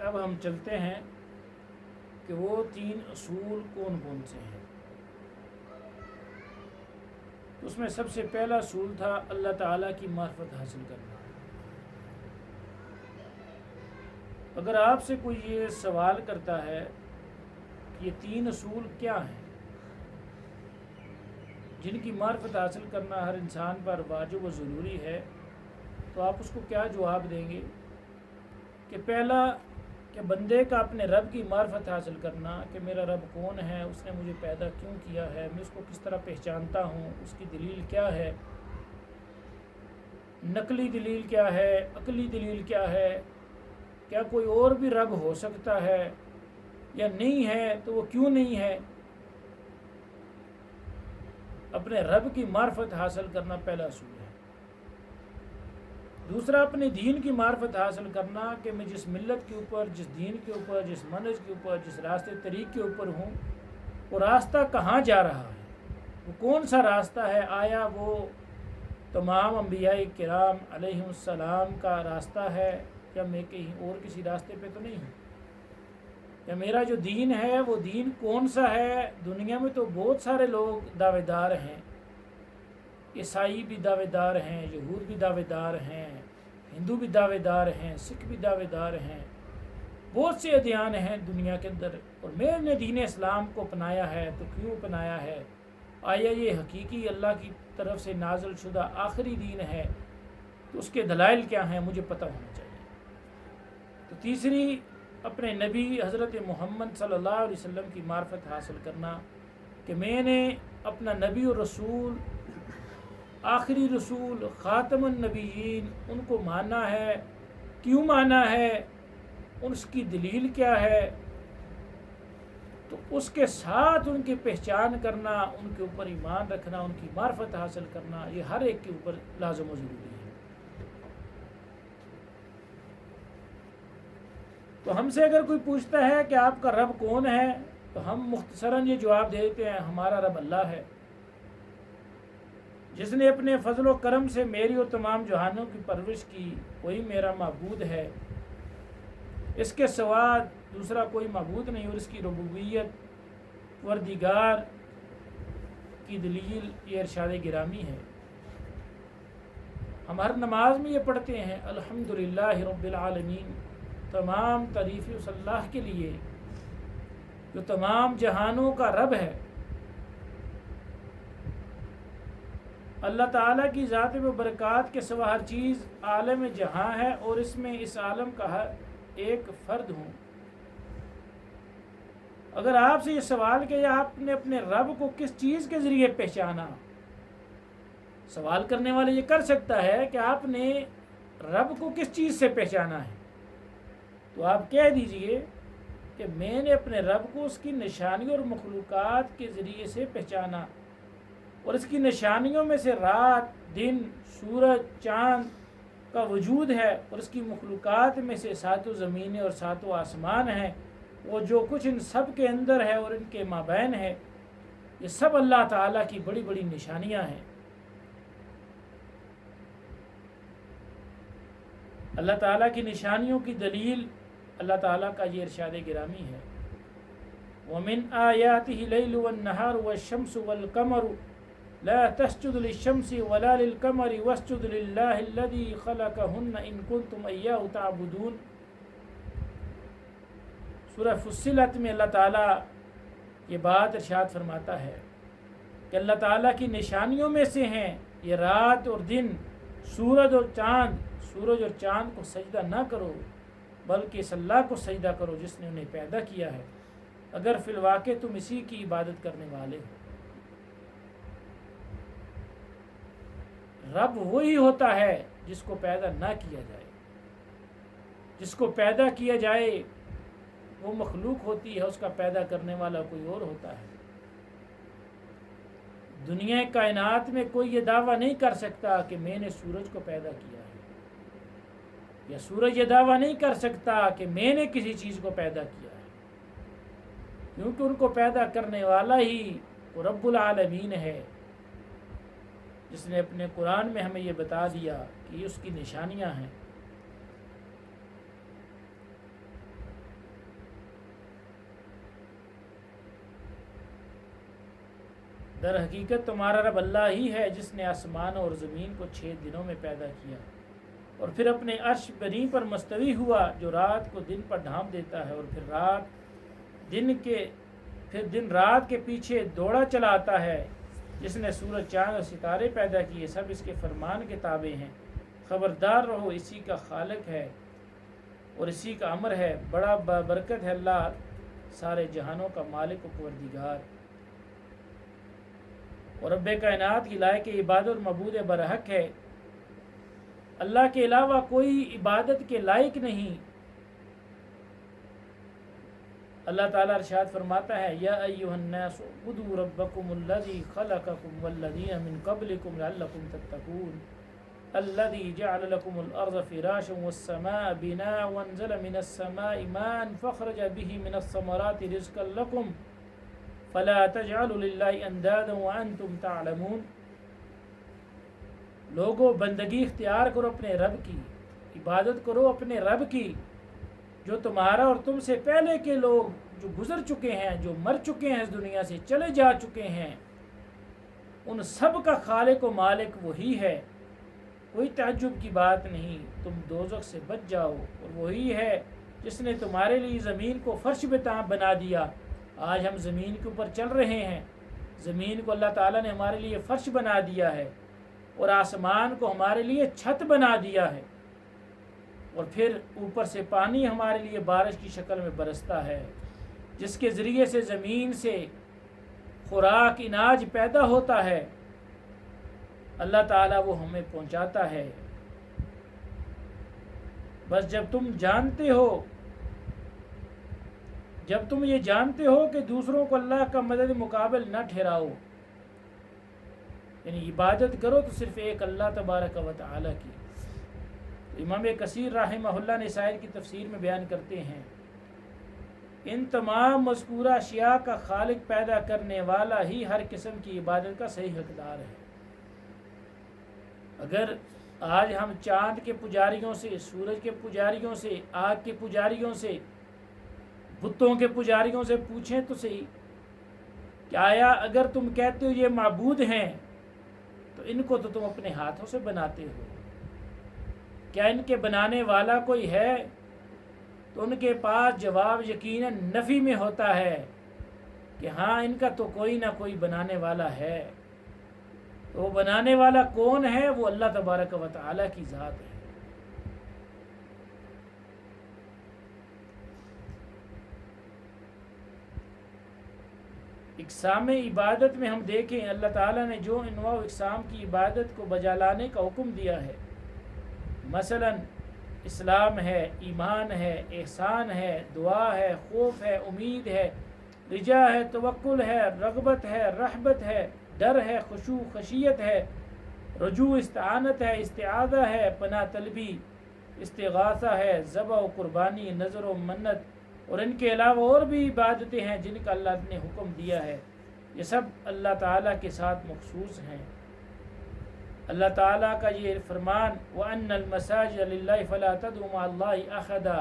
اب ہم چلتے ہیں کہ وہ 3 اصول کون کون سے ہیں۔ اس میں سب سے پہلا اصول تھا اللہ تعالیٰ کی معرفت حاصل کرنا۔ اگر آپ سے کوئی یہ سوال کرتا ہے کہ یہ 3 اصول کیا ہیں جن کی معرفت حاصل کرنا ہر انسان پر واجب و ضروری ہے، تو آپ اس کو کیا جواب دیں گے؟ کہ پہلا کہ بندے کا اپنے رب کی معرفت حاصل کرنا، کہ میرا رب کون ہے، اس نے مجھے پیدا کیوں کیا ہے، میں اس کو کس طرح پہچانتا ہوں، اس کی دلیل کیا ہے، نقلی دلیل کیا ہے، عقلی دلیل کیا ہے، کیا کوئی اور بھی رب ہو سکتا ہے یا نہیں ہے تو وہ کیوں نہیں ہے۔ اپنے رب کی معرفت حاصل کرنا پہلا اصول ہے۔ دوسرا اپنے دین کی معرفت حاصل کرنا، کہ میں جس ملت کے اوپر، جس دین کے اوپر، جس منہج کے اوپر، جس راستے طریق کے اوپر ہوں، وہ راستہ کہاں جا رہا ہے، وہ کون سا راستہ ہے، آیا وہ تمام انبیاء کرام علیہ السلام کا راستہ ہے یا میں کہیں اور کسی راستے پہ تو نہیں ہوں، یا میرا جو دین ہے وہ دین کون سا ہے۔ دنیا میں تو بہت سارے لوگ دعوے دار ہیں، عیسائی بھی دعوے دار ہیں، یہود بھی دعوے دار ہیں، ہندو بھی دعوے دار ہیں، سکھ بھی دعوے دار ہیں، بہت سے ادیان ہیں دنیا کے اندر، اور میں نے دین اسلام کو اپنایا ہے۔ تو کیوں اپنایا ہے؟ آیا یہ حقیقی اللہ کی طرف سے نازل شدہ آخری دین ہے؟ تو اس کے دلائل کیا ہیں مجھے پتہ ہونا چاہیے۔ تو تیسری اپنے نبی حضرت محمد صلی اللہ علیہ وسلم کی معرفت حاصل کرنا، کہ میں نے اپنا نبی اور رسول، آخری رسول، خاتم النبیین، ان کو ماننا ہے، کیوں ماننا ہے، اس کی دلیل کیا ہے، تو اس کے ساتھ ان کی پہچان کرنا، ان کے اوپر ایمان رکھنا، ان کی معرفت حاصل کرنا، یہ ہر ایک کے اوپر لازم و ضروری ہے۔ تو ہم سے اگر کوئی پوچھتا ہے کہ آپ کا رب کون ہے، تو ہم مختصراً یہ جواب دیتے ہیں، ہمارا رب اللہ ہے، جس نے اپنے فضل و کرم سے میری اور تمام جہانوں کی پرورش کی، وہی میرا معبود ہے، اس کے سوا دوسرا کوئی معبود نہیں، اور اس کی ربوبیت پروردگار کی دلیل یہ ارشاد گرامی ہے۔ ہم ہر نماز میں یہ پڑھتے ہیں، الحمدللہ رب العالمین، تمام تعریفیں اس اللہ کے لیے جو تمام جہانوں کا رب ہے۔ اللہ تعالیٰ کی ذات و برکات کے سوا ہر چیز عالم جہاں ہے، اور اس میں اس عالم کا ہر ایک فرد ہوں۔ اگر آپ سے یہ سوال کہ آپ نے اپنے رب کو کس چیز کے ذریعے پہچانا، سوال کرنے والے یہ کر سکتا ہے کہ آپ نے رب کو کس چیز سے پہچانا ہے، تو آپ کہہ دیجئے کہ میں نے اپنے رب کو اس کی نشانیوں اور مخلوقات کے ذریعے سے پہچانا، اور اس کی نشانیوں میں سے رات، دن، سورج، چاند کا وجود ہے، اور اس کی مخلوقات میں سے 7 زمینیں اور 7 آسمان ہیں، وہ جو کچھ ان سب کے اندر ہے اور ان کے مابین ہے، یہ سب اللہ تعالیٰ کی بڑی بڑی نشانیاں ہیں۔ اللہ تعالیٰ کی نشانیوں کی دلیل اللہ تعالیٰ کا یہ ارشاد گرامی ہے، وَمِنْ آيَاتِهِ اللَّيْلُ وَالنَّهَارُ وَالشَّمْسُ وَالْقَمَرُ لَا تَسْجُدُوا لِلشَّمْسِ وَلَا لِلْقَمَرِ وَاسْجُدُوا لِلَّهِ الَّذِي خَلَقَهُنَّ إِن كُنتُمْ إِيَّاهُ تَعْبُدُونَ۔ سورہ فصلت میں اللہ تعالیٰ یہ بات ارشاد فرماتا ہے کہ اللہ تعالیٰ کی نشانیوں میں سے ہیں یہ رات اور دن، سورج اور چاند۔ سورج اور چاند کو سجدہ نہ کرو بلکہ اس اللہ کو سجدہ کرو جس نے انہیں پیدا کیا ہے، اگر فی الواقع تم اسی کی عبادت کرنے والے ہو۔ رب وہی ہوتا ہے جس کو پیدا نہ کیا جائے، جس کو پیدا کیا جائے وہ مخلوق ہوتی ہے، اس کا پیدا کرنے والا کوئی اور ہوتا ہے۔ دنیا کائنات میں کوئی یہ دعویٰ نہیں کر سکتا کہ میں نے سورج کو پیدا کیا ہے، یا سورج یہ دعویٰ نہیں کر سکتا کہ میں نے کسی چیز کو پیدا کیا ہے، کیونکہ ان کو پیدا کرنے والا ہی وہ رب العالمین ہے، جس نے اپنے قرآن میں ہمیں یہ بتا دیا کہ یہ اس کی نشانیاں ہیں۔ در حقیقت تمہارا رب اللہ ہی ہے جس نے آسمان اور زمین کو 6 دنوں میں پیدا کیا اور پھر اپنے عرش بری پر مستوی ہوا، جو رات کو دن پر ڈھانپ دیتا ہے اور پھر دن رات کے پیچھے دوڑا چلا آتا ہے، جس نے سورج چاند اور ستارے پیدا کیے، سب اس کے فرمان کے تابع ہیں۔ خبردار رہو، اسی کا خالق ہے اور اسی کا امر ہے، بڑا برکت ہے اللہ، سارے جہانوں کا مالک و پروردگار اور رب کائنات کی لائق عبادت اور معبود برحق ہے۔ اللہ کے علاوہ کوئی عبادت کے لائق نہیں۔ اللہ تعالیٰ ارشاد فرماتا ہے، یا ایھا الناس اعبدوا ربکم الذی خلقکم والذین من قبلکم لعلکم تتقون الذی جعل لکم الارض فراشا والسماء بناء وانزل من السماء ماء فاخرج به من الثمرات رزقا لکم فلا تجعلوا للہ اندادا وانتم تعلمون۔ لوگوں، بندگی اختیار کرو اپنے رب کی، عبادت کرو اپنے رب کی، جو تمہارا اور تم سے پہلے کے لوگ جو گزر چکے ہیں، جو مر چکے ہیں، اس دنیا سے چلے جا چکے ہیں، ان سب کا خالق و مالک وہی ہے۔ کوئی تعجب کی بات نہیں، تم دوزخ سے بچ جاؤ، اور وہی ہے جس نے تمہارے لیے زمین کو فرش بنا دیا۔ آج ہم زمین کے اوپر چل رہے ہیں، زمین کو اللہ تعالیٰ نے ہمارے لیے فرش بنا دیا ہے اور آسمان کو ہمارے لیے چھت بنا دیا ہے، اور پھر اوپر سے پانی ہمارے لیے بارش کی شکل میں برستا ہے، جس کے ذریعے سے زمین سے خوراک اناج پیدا ہوتا ہے۔ اللہ تعالیٰ وہ ہمیں پہنچاتا ہے۔ بس جب تم یہ جانتے ہو کہ دوسروں کو اللہ کا مدد مقابل نہ ٹھہراؤ، یعنی عبادت کرو تو صرف ایک اللہ تبارک و تعالیٰ کی۔ امام کثیر رحمہ اللہ نے اس آیت کی تفسیر میں بیان کرتے ہیں، ان تمام مذکورہ اشیاء کا خالق پیدا کرنے والا ہی ہر قسم کی عبادت کا صحیح حقدار ہے۔ اگر آج ہم چاند کے پجاریوں سے، سورج کے پجاریوں سے، آگ کے پجاریوں سے، بتوں کے پجاریوں سے پوچھیں تو صحیح کہ آیا اگر تم کہتے ہو یہ معبود ہیں تو ان کو تو تم اپنے ہاتھوں سے بناتے ہو، کیا ان کے بنانے والا کوئی ہے؟ تو ان کے پاس جواب یقیناً نفی میں ہوتا ہے کہ ہاں ان کا تو کوئی نہ کوئی بنانے والا ہے۔ تو وہ بنانے والا کون ہے؟ وہ اللہ تبارک و تعالیٰ کی ذات ہے۔ اقسام عبادت میں ہم دیکھیں، اللہ تعالیٰ نے جو انواع و اقسام کی عبادت کو بجا لانے کا حکم دیا ہے، مثلا اسلام ہے، ایمان ہے، احسان ہے، دعا ہے، خوف ہے، امید ہے، رجا ہے، توکل ہے، رغبت ہے، رہبت ہے، ڈر ہے، خشوع خشیت ہے، رجوع استعانت ہے، استعاذہ ہے، پناہ طلبی، استغاثہ ہے، ذبح و قربانی، نذر و منت، اور ان کے علاوہ اور بھی عبادتیں ہیں جن کا اللہ نے حکم دیا ہے، یہ سب اللہ تعالیٰ کے ساتھ مخصوص ہیں۔ اللہ تعالیٰ کا یہ فرمان، وَأَنَّ الْمَسَاجِدَ لِلَّهِ فَلَا تَدْعُوا مَعَ اللَّهِ أَحَدًا،